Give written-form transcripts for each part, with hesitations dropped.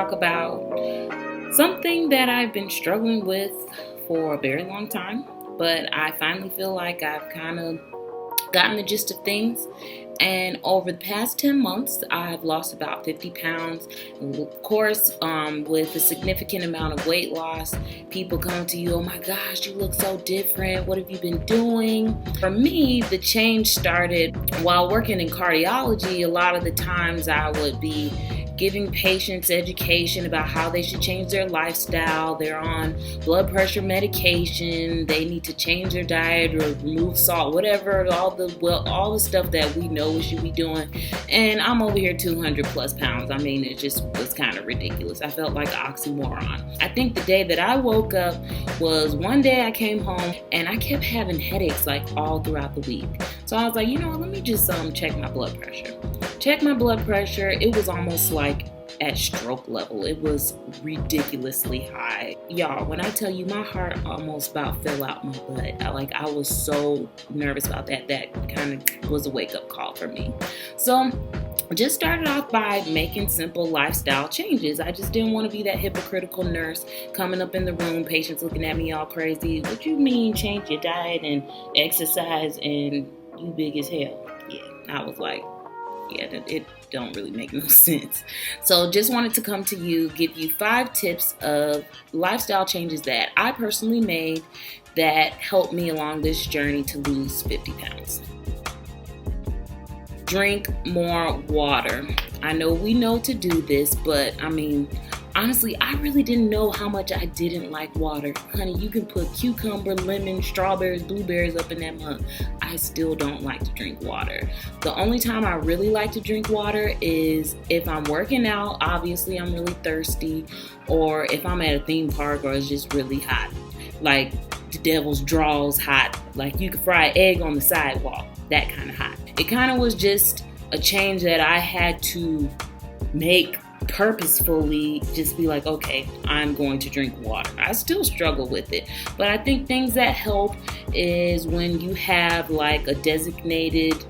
talk about something that I've been struggling with for a very long time, but I finally feel like I've kind of gotten the gist of things. And over the past 10 months, I've lost about 50 pounds. Of course, with a significant amount of weight loss, people come to you, oh my gosh, you look so different. What have you been doing? For me, the change started while working in cardiology. A lot of the times I would be giving patients education about how they should change their lifestyle. They're on blood pressure medication. They need to change their diet or remove salt, whatever, all the stuff that we know we should be doing. And I'm over here 200 plus pounds. I mean, it just was kind of ridiculous. I felt like an oxymoron. I think the day that I woke up was one day I came home and I kept having headaches like all throughout the week. So I was like, you know what, let me just check my blood pressure. Check my blood pressure. It was almost like at stroke level. It was ridiculously high. Y'all, when I tell you my heart almost about fell out my butt. I was so nervous about that. That kind of was a wake-up call for me. So just started off by making simple lifestyle changes. I just didn't want to be that hypocritical nurse coming up in the room, patients looking at me all crazy. What you mean change your diet and exercise and you big as hell? Yeah, I was like, yeah, it don't really make no sense. So just wanted to come to you, give you 5 tips of lifestyle changes that I personally made that helped me along this journey to lose 50 pounds. Drink more water. I know we know to do this, but I mean, honestly, I really didn't know how much I didn't like water. Honey, you can put cucumber, lemon, strawberries, blueberries up in that mug. I still don't like to drink water. The only time I really like to drink water is if I'm working out, obviously I'm really thirsty, or if I'm at a theme park or it's just really hot. Like the devil's draws hot. Like you could fry an egg on the sidewalk. That kind of hot. It kind of was just a change that I had to make purposefully, just be like, okay, I'm going to drink water. I still struggle with it, but I think things that help is when you have like a designated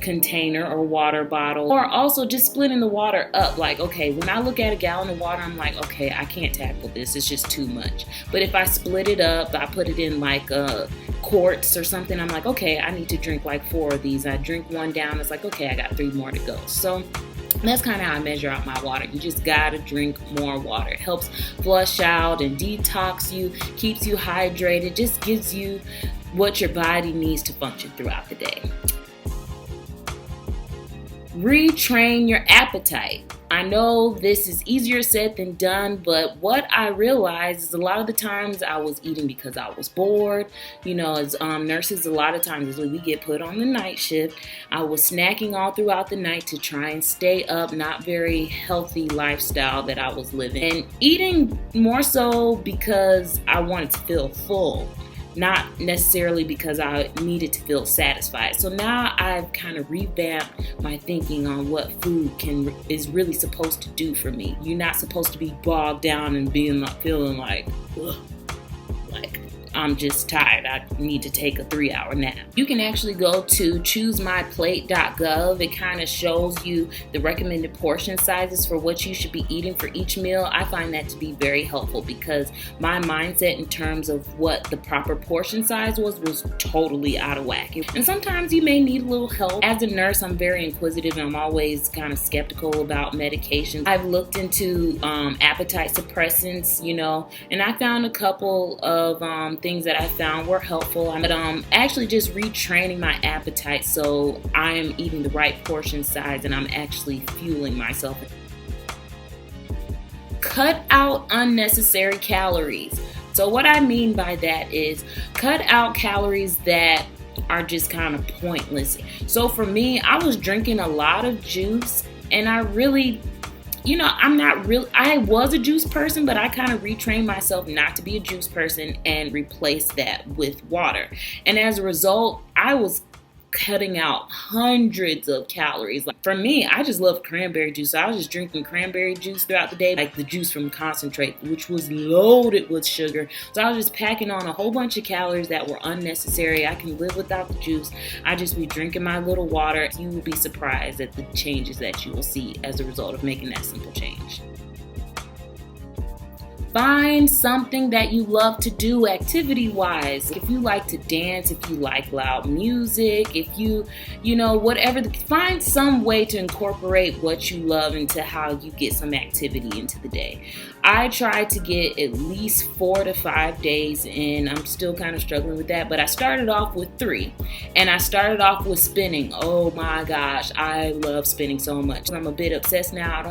container or water bottle, or also just splitting the water up. Like, okay, when I look at a gallon of water, I'm like, okay, I can't tackle this. It's just too much. But if I split it up, I put it in like quarts or something, I'm like, okay, I need to drink like 4 of these. I drink one down. It's like, okay, I got 3 more to go. So that's kind of how I measure out my water. You just gotta drink more water. It helps flush out and detox you, keeps you hydrated, just gives you what your body needs to function throughout the day. Retrain your appetite. I know this is easier said than done, but what I realized is a lot of the times I was eating because I was bored. You know, as nurses, a lot of times as we get put on the night shift, I was snacking all throughout the night to try and stay up, not very healthy lifestyle that I was living. And eating more so because I wanted to feel full, not necessarily because I needed to feel satisfied. So now I've kind of revamped my thinking on what food is really supposed to do for me. You're not supposed to be bogged down and feeling like, ugh, like I'm just tired. I need to take a 3-hour nap. You can actually go to choosemyplate.gov. It kind of shows you the recommended portion sizes for what you should be eating for each meal. I find that to be very helpful because my mindset in terms of what the proper portion size was totally out of whack. And sometimes you may need a little help. As a nurse, I'm very inquisitive and I'm always kind of skeptical about medications. I've looked into appetite suppressants, you know, and I found a couple of things that I found were helpful. But actually just retraining my appetite so I am eating the right portion size and I'm actually fueling myself. Cut out unnecessary calories. So what I mean by that is cut out calories that are just kind of pointless. So for me, I was drinking a lot of juice and I really, you know, I was a juice person, but I kind of retrained myself not to be a juice person and replace that with water. And as a result, I was cutting out hundreds of calories. Like for me, I just love cranberry juice. So I was just drinking cranberry juice throughout the day, like the juice from concentrate, which was loaded with sugar. So I was just packing on a whole bunch of calories that were unnecessary. I can live without the juice. I just be drinking my little water. You will be surprised at the changes that you will see as a result of making that simple change. Find something that you love to do activity-wise. If you like to dance, if you like loud music, if you whatever, find some way to incorporate what you love into how you get some activity into the day. I try to get at least 4 to 5 days in. I'm still kind of struggling with that, but I started off with 3, and I started off with spinning. Oh my gosh, I love spinning so much. I'm a bit obsessed now.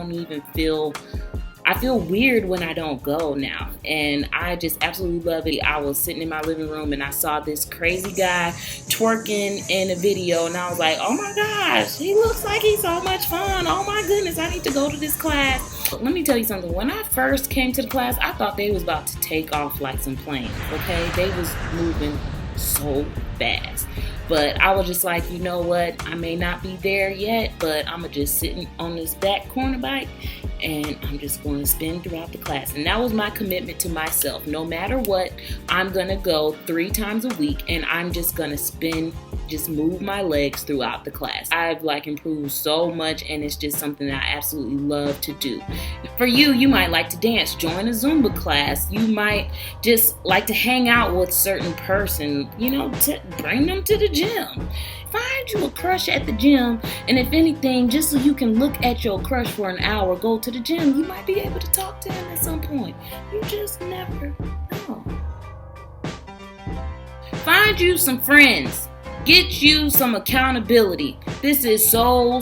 I feel weird when I don't go now, and I just absolutely love it. I was sitting in my living room and I saw this crazy guy twerking in a video, and I was like, oh my gosh, he looks like he's so much fun. Oh my goodness, I need to go to this class. But let me tell you something. When I first came to the class, I thought they was about to take off like some planes, okay? They was moving so fast. But I was just like, you know what? I may not be there yet, but I'm just sitting on this back corner bike, and I'm just going to spin throughout the class. And that was my commitment to myself. No matter what, I'm going to go 3 times a week, and I'm just going to spin, just move my legs throughout the class. I've improved so much, and it's just something that I absolutely love to do. For you, you might like to dance. Join a Zumba class. You might just like to hang out with a certain person, to bring them to the gym. Find you a crush at the gym, and if anything, just so you can look at your crush for an hour, go to the gym. You might be able to talk to him at some point. You just never know. Find you some friends. Get you some accountability. This is so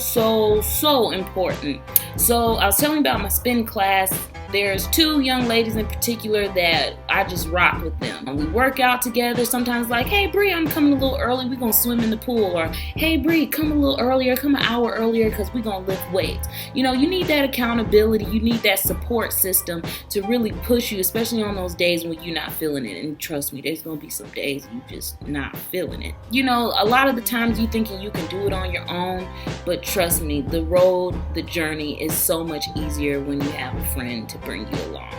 important. So I was telling you about my spin class. There's 2 young ladies in particular that I just rock with them. We work out together. Sometimes hey Bree, I'm coming a little early. We're going to swim in the pool. Or hey Bree, come a little earlier, come an hour earlier because we're going to lift weights. You need that accountability. You need that support system to really push you, especially on those days when you're not feeling it. And trust me, there's going to be some days you just not feeling it. A lot of the times you thinking you can do it on your own, but trust me, the journey is so much easier when you have a friend to bring you along.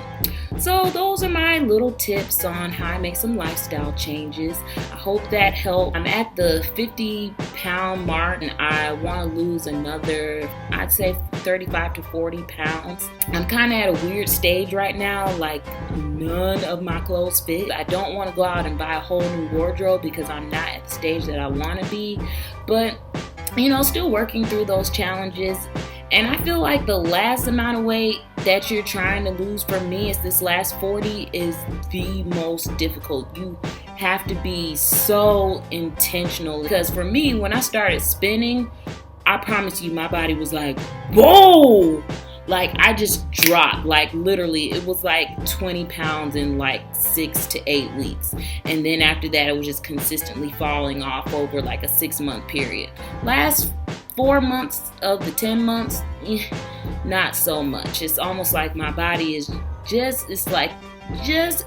So those are my little tips on how I make some lifestyle changes. I hope that helped. I'm at the 50-pound mark, and I want to lose another, I'd say 35 to 40 pounds. I'm kind of at a weird stage right now, none of my clothes fit. I don't want to go out and buy a whole new wardrobe because I'm not at the stage that I want to be, but still working through those challenges. And I feel like the last amount of weight that you're trying to lose, for me, is this last 40 is the most difficult. You have to be so intentional, because for me, when I started spinning, I promise you, my body was like, whoa! I just dropped. Literally, it was 20 pounds in 6 to 8 weeks. And then after that, it was just consistently falling off over a 6-month period. Last 4 months of the 10 months, not so much. It's almost like my body is just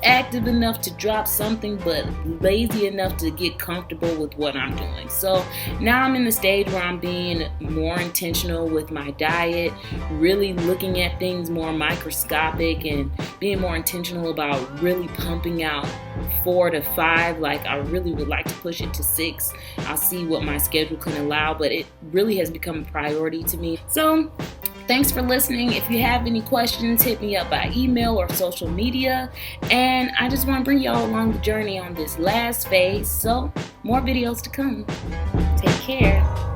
active enough to drop something, but lazy enough to get comfortable with what I'm doing. So now I'm in the stage where I'm being more intentional with my diet, really looking at things more microscopic, and being more intentional about really pumping out 4 to 5. I really would like to push it to 6. I'll see what my schedule can allow, but it really has become a priority to me. So thanks for listening. If you have any questions, hit me up by email or social media. And I just want to bring y'all along the journey on this last phase. So more videos to come. Take care.